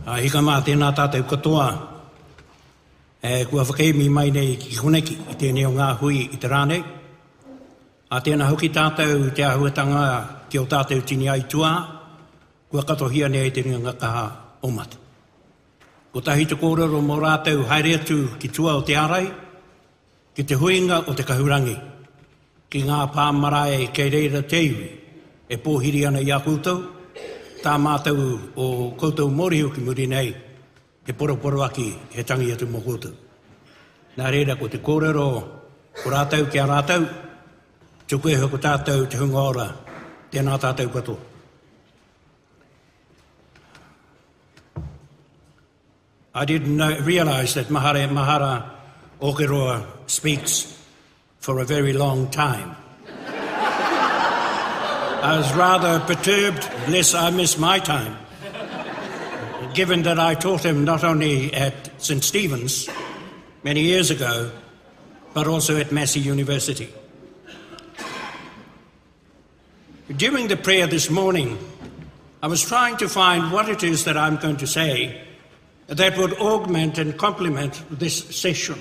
Hika mā tēnā tātou katoa. Kua whakaimi mai nei ki Huneki i tēnei o ngā hui i te rānei. A tēnā hoki tātou te ahuatanga ki o tātou tini aitua, kua katohia nei te ringa kaha o mata. Ko tahi te kōrero mō rātou haere atu ki tua o te arai, ki te huinga o te kahurangi, ki ngā pāmarae kei reira te iwi, e pōhiri ana i a koutou, tā mātou o koutou morihu ki muri nei, he poroporo aki he tangi atu mō koutou. Nā reira ko te kōrero ko rātou ki a rātou, tuku e hoko tātou te hunga ora, tēnā tātou katoa. I didn't realize that Mahara Okeroa speaks for a very long time. I was rather perturbed lest I miss my time, given that I taught him not only at St. Stephen's many years ago, but also at Massey University. During the prayer this morning, I was trying to find what it is that I'm going to say that would augment and complement this session.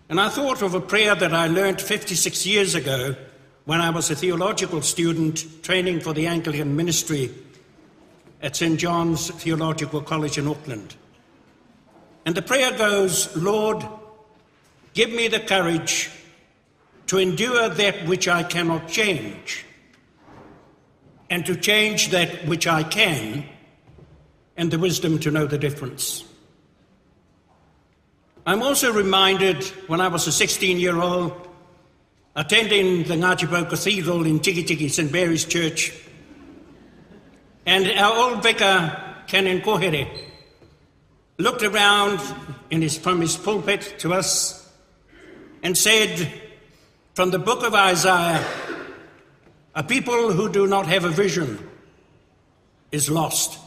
And I thought of a prayer that I learnt 56 years ago when I was a theological student training for the Anglican ministry at St. John's Theological College in Auckland. And the prayer goes, Lord, give me the courage to endure that which I cannot change, and to change that which I can, and the wisdom to know the difference. I'm also reminded when I was a 16-year-old attending the Ngāti Cathedral in Tikitiki, St. Mary's Church, and our old vicar, Canon Kohere, looked around from his pulpit to us and said, from the book of Isaiah, a people who do not have a vision is lost.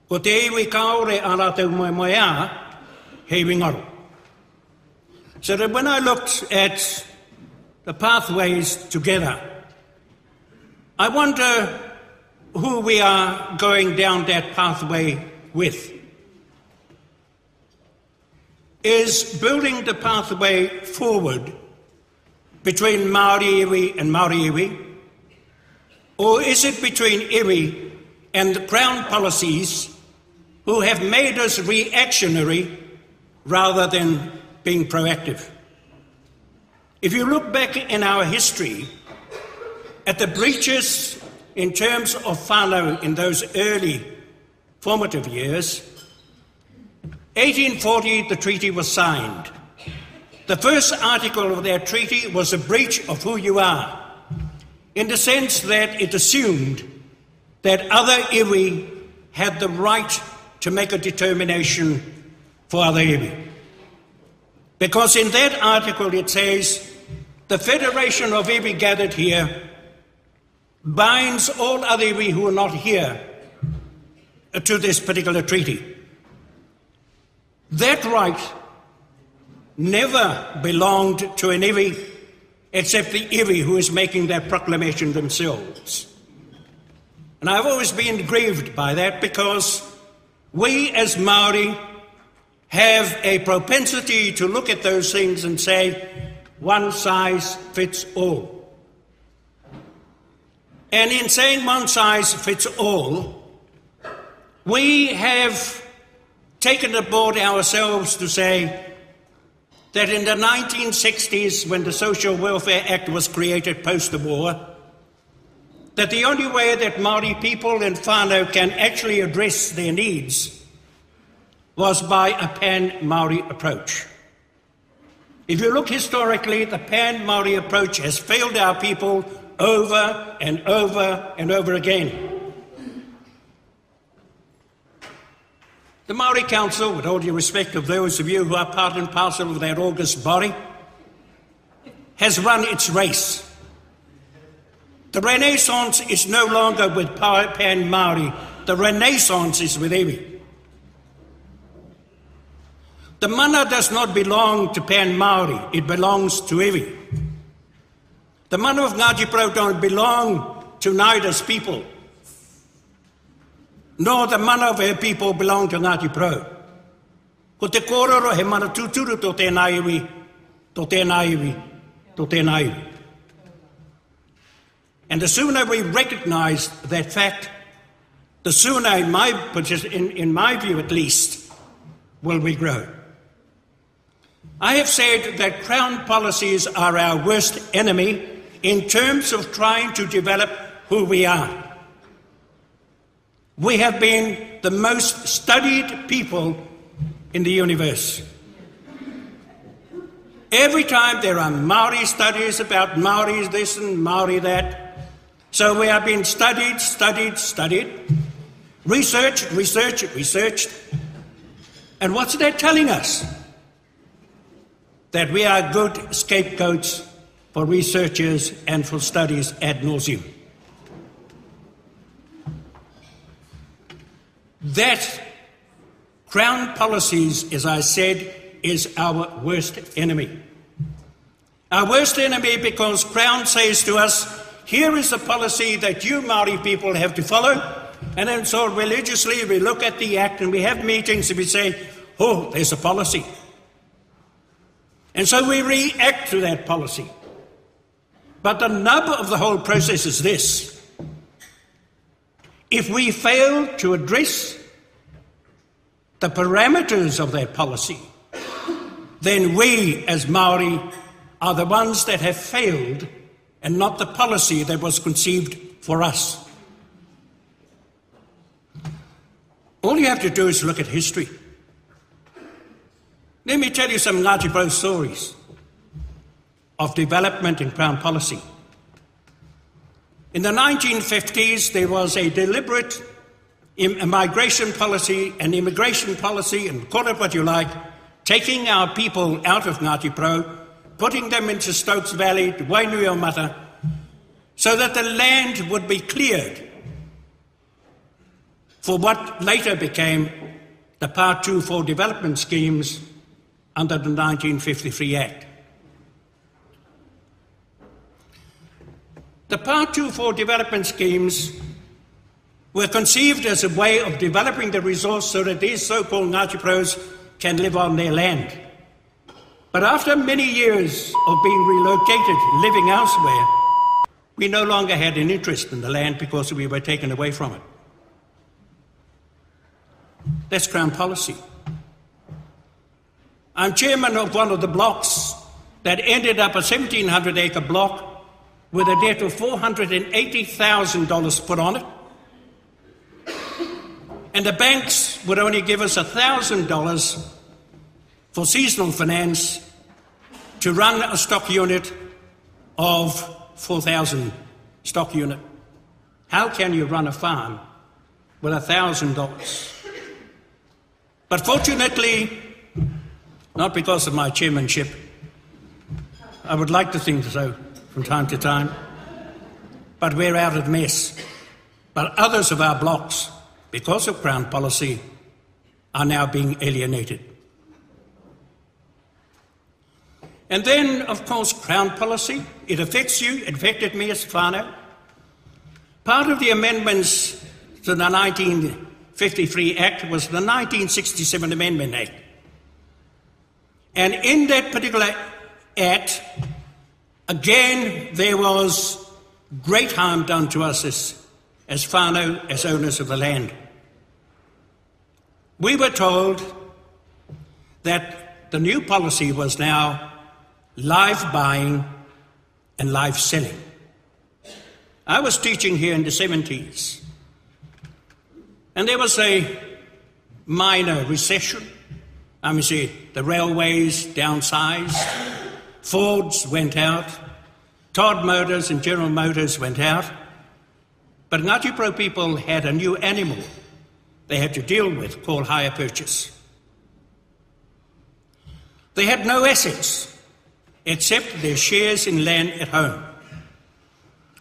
Ko te iwi kaore a rātou moe hei wingaru. So that when I looked at the pathways together, I wonder who we are going down that pathway with. Is building the pathway forward between Māori iwi and Māori iwi? Or is it between iwi and the Crown policies who have made us reactionary rather than being proactive? If you look back in our history at the breaches in terms of whānau in those early formative years, 1840 the treaty was signed. The first article of that treaty was a breach of who you are, in the sense that it assumed that other iwi had the right to make a determination for other iwi. Because in that article it says, the Federation of Iwi gathered here binds all other iwi who are not here to this particular treaty. That right never belonged to an iwi except the iwi who is making that proclamation themselves. And I've always been grieved by that because we as Māori have a propensity to look at those things and say, one size fits all. And in saying one size fits all, we have taken aboard ourselves to say that in the 1960s, when the Social Welfare Act was created post the war, that the only way that Māori people and whānau can actually address their needs was by a pan-Māori approach. If you look historically, the pan-Māori approach has failed our people over and over and over again. The Māori Council, with all due respect of those of you who are part and parcel of that august body, has run its race. The Renaissance is no longer with pan-Māori. The Renaissance is with iwi. The mana does not belong to pan-Māori, it belongs to iwi. The mana of Ngāti Porou don't belong to Ngaida's people. nor the mana of her people belong to Ngāti Pro. Ko te kōrero he mana tūturu tō tēnā iwi, tō tēnā iwi, tō tēnā iwi. And the sooner we recognise that fact, the sooner, in my view at least, will we grow. I have said that Crown policies are our worst enemy in terms of trying to develop who we are. We have been the most studied people in the universe. Every time there are Maori studies about Maoris this and Maori that. So we have been studied, researched. And what's that telling us? That we are good scapegoats for researchers and for studies ad nauseum. That Crown policies, as I said, is our worst enemy. Our worst enemy because Crown says to us, here is the policy that you Maori people have to follow. And then so religiously we look at the act and we have meetings and we say, oh, there's a policy. And so we react to that policy. But the nub of the whole process is this. If we fail to address the parameters of that policy, then we as Maori are the ones that have failed and not the policy that was conceived for us. All you have to do is look at history. Let me tell you some Ngāti Pro stories of development in Crown policy. In the 1950s, there was a deliberate migration policy and immigration policy, and call it what you like, taking our people out of Ngāti Pro, putting them into Stokes Valley, to Wainuiomata, so that the land would be cleared for what later became the Part 2 for development schemes under the 1953 Act. The Part 2 for development schemes were conceived as a way of developing the resource so that these so-called Ngāti Pros can live on their land. But after many years of being relocated, living elsewhere, we no longer had an interest in the land because we were taken away from it. That's Crown policy. I'm chairman of one of the blocks that ended up a 1,700-acre block with a debt of $480,000 put on it. And the banks would only give us $1,000 for seasonal finance to run a stock unit of 4,000 stock unit. How can you run a farm with $1,000? But fortunately, not because of my chairmanship, I would like to think so from time to time, but we're out of the mess. But others of our blocks, because of Crown policy, are now being alienated. And then, of course, Crown policy, it affects you, it affected me as whānau. Part of the amendments to the 1953 Act was the 1967 Amendment Act. And in that particular Act, again, there was great harm done to us as whānau, as owners of the land. We were told that the new policy was now live buying and live selling. I was teaching here in the 70s, and there was a minor recession. The railways downsized, Fords went out, Todd Motors and General Motors went out, but Ngāti Pro people had a new animal they had to deal with called hire purchase. They had no assets except their shares in land at home.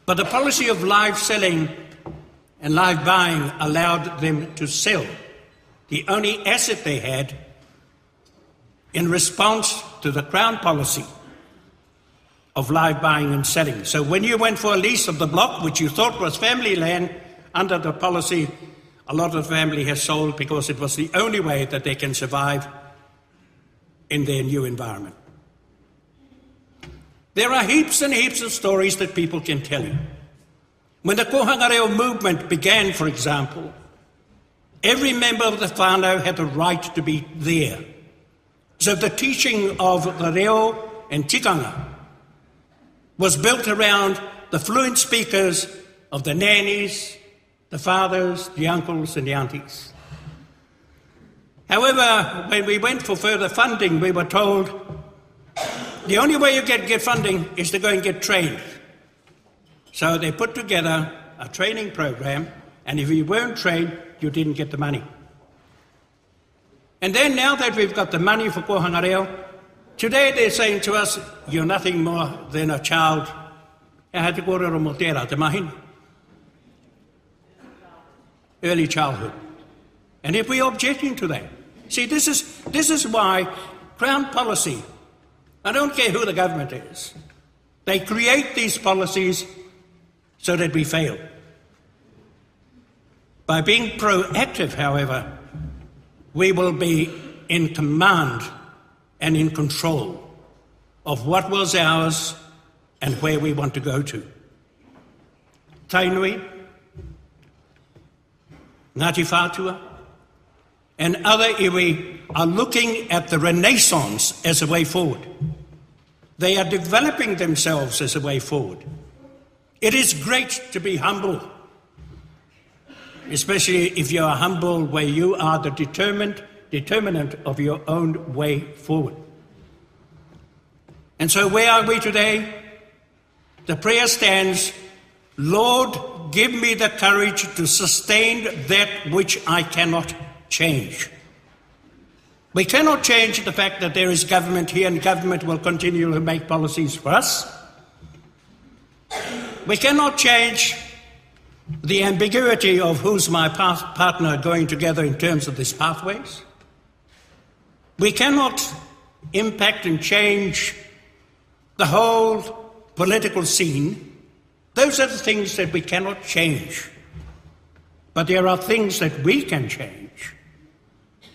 But the policy of live selling and live buying allowed them to sell the only asset they had in response to the Crown policy of live buying and selling. So when you went for a lease of the block, which you thought was family land under the policy a lot of the family has sold because it was the only way that they can survive in their new environment. There are heaps and heaps of stories that people can tell you. When the kohanga reo movement began, for example, every member of the whānau had the right to be there. So the teaching of the reo and tikanga was built around the fluent speakers of the nannies, the fathers, the uncles and the aunties. However, when we went for further funding, we were told the only way you get funding is to go and get trained. So they put together a training program, and if you weren't trained, you didn't get the money. And then now that we've got the money for kohanga reo, today they're saying to us, you're nothing more than a child. Early childhood. And if we're objecting to that, see, this is why Crown policy, I don't care who the government is, they create these policies so that we fail. By being proactive, however, we will be in command and in control of what was ours and where we want to go to. Tainui, Ngāti Whātua, and other iwi are looking at the Renaissance as a way forward. They are developing themselves as a way forward. It is great to be humble, especially if you are humble where you are the determinant of your own way forward. And so where are we today? The prayer stands, Lord, give me the courage to sustain that which I cannot change. We cannot change the fact that there is government here and government will continue to make policies for us. We cannot change the ambiguity of who's my partner going together in terms of these pathways. We cannot impact and change the whole political scene. Those are the things that we cannot change. But there are things that we can change.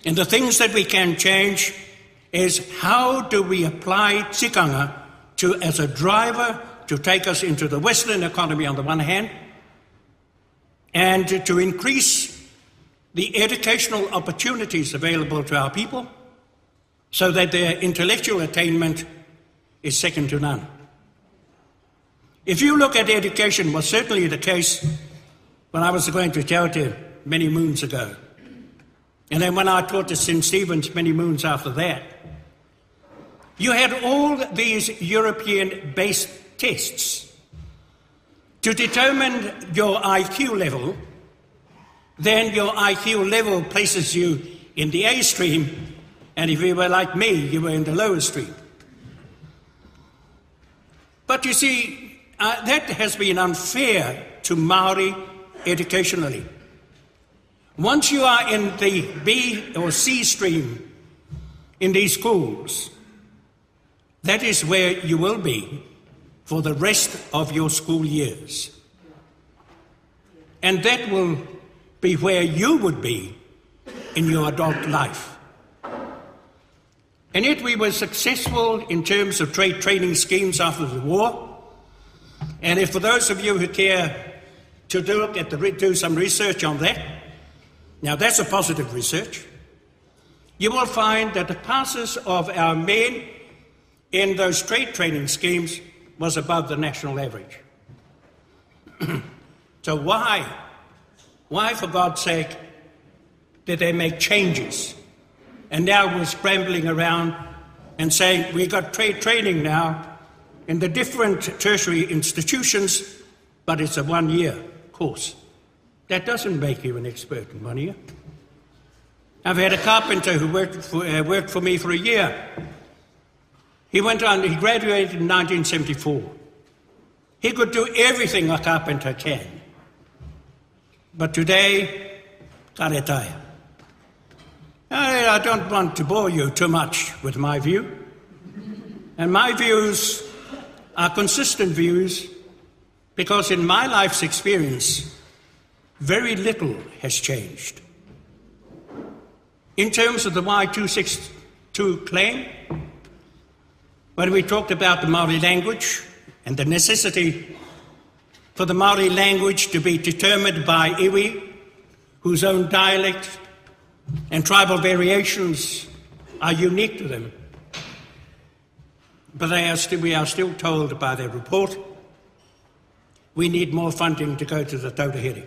And the things that we can change is how do we apply tikanga as a driver to take us into the Western economy on the one hand, and to increase the educational opportunities available to our people so that their intellectual attainment is second to none. If you look at education, it was certainly the case when I was going to Te Aute many moons ago. And then when I taught at St. Stephen's many moons after that, you had all these European-based tests to determine your IQ level. Then your IQ level places you in the A stream, and if you were like me, you were in the lower stream. But you see, that has been unfair to Maori educationally. Once you are in the B or C stream in these schools, that is where you will be for the rest of your school years. And that will be where you would be in your adult life. And yet we were successful in terms of trade training schemes after the war. And if for those of you who care to do some research on that, now that's a positive research, you will find that the passes of our men in those trade training schemes was above the national average. So why, for God's sake, did they make changes? And now we're scrambling around and saying, we got trade training now in the different tertiary institutions, but it's a one-year course. That doesn't make you an expert in 1 year. I've had a carpenter who worked for me for a year. He graduated in 1974. He could do everything a carpenter can. But today, ka retire. I don't want to bore you too much with my view. And my views are consistent views because in my life's experience, very little has changed. In terms of the Y262 claim, when we talked about the Māori language and the necessity for the Māori language to be determined by iwi, whose own dialect and tribal variations are unique to them, but we are still told by their report we need more funding to go to the Taurehere.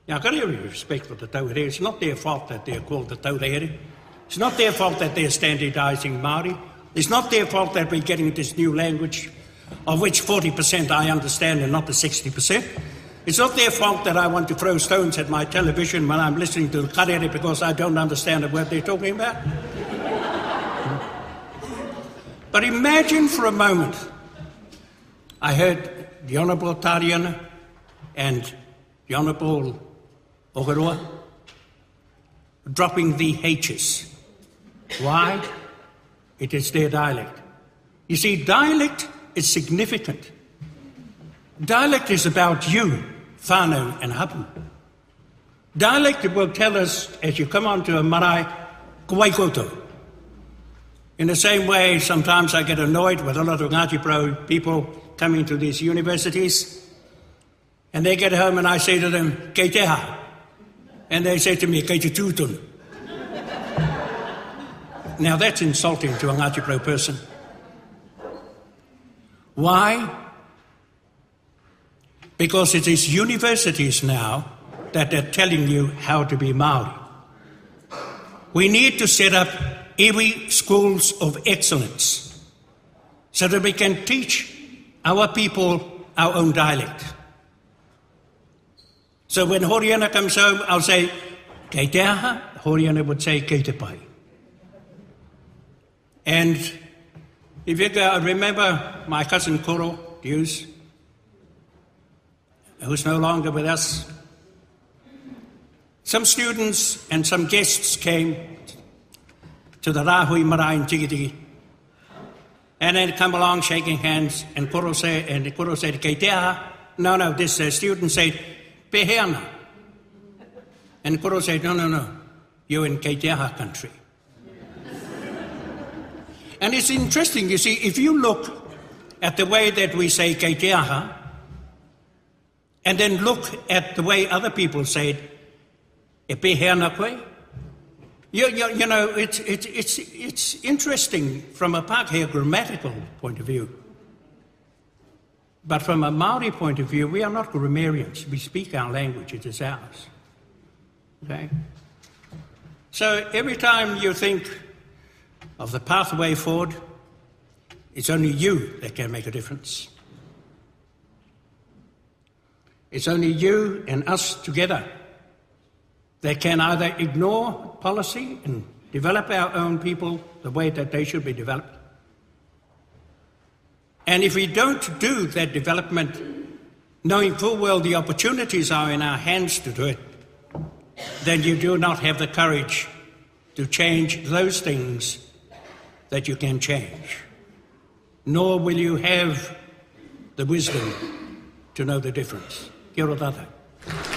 Now, I've got every respect for the Taurehere. It's not their fault that they're called the Taurehere. It's not their fault that they're standardising Māori. It's not their fault that we're getting this new language, of which 40% I understand and not the 60%. It's not their fault that I want to throw stones at my television when I'm listening to the karere because I don't understand the word they're talking about. But imagine for a moment, I heard the Honourable Tariana and the Honourable Ogaroa dropping the H's. Why? It is their dialect. You see, dialect is significant. Dialect is about you, whānau and hapu. Dialect will tell us, as you come onto a marae, kawai koutou. In the same way, sometimes I get annoyed with a lot of Ngāti Pro people coming to these universities, and they get home and I say to them, kei te ha. And they say to me, kei te tūtunu. Now that's insulting to a Ngāti Pro person. Why? Because it is universities now that are telling you how to be Māori. We need to set up iwi schools of excellence so that we can teach our people our own dialect. So when Horiana comes home, I'll say, kei te aha, Horiana would say, kei te pai. And if you remember my cousin Koro Hughes, who's no longer with us, some students and some guests came to the Rahui Marae in Tigitigi, and then come along shaking hands, and Koro said, kei te aha. No, this student said, peheana. And Koro said, no, you're in kei te aha country. And it's interesting, you see, if you look at the way that we say kei te aha, and then look at the way other people say it, e peheana koe. You know, it's interesting from a Pākehā grammatical point of view. But from a Māori point of view, we are not grammarians. We speak our language, it is ours. Okay? So every time you think of the pathway forward, it's only you that can make a difference. It's only you and us together that can either ignore policy and develop our own people the way that they should be developed. And if we don't do that development, knowing full well the opportunities are in our hands to do it, then you do not have the courage to change those things that you can change. Nor will you have the wisdom to know the difference. Kia ora tātou.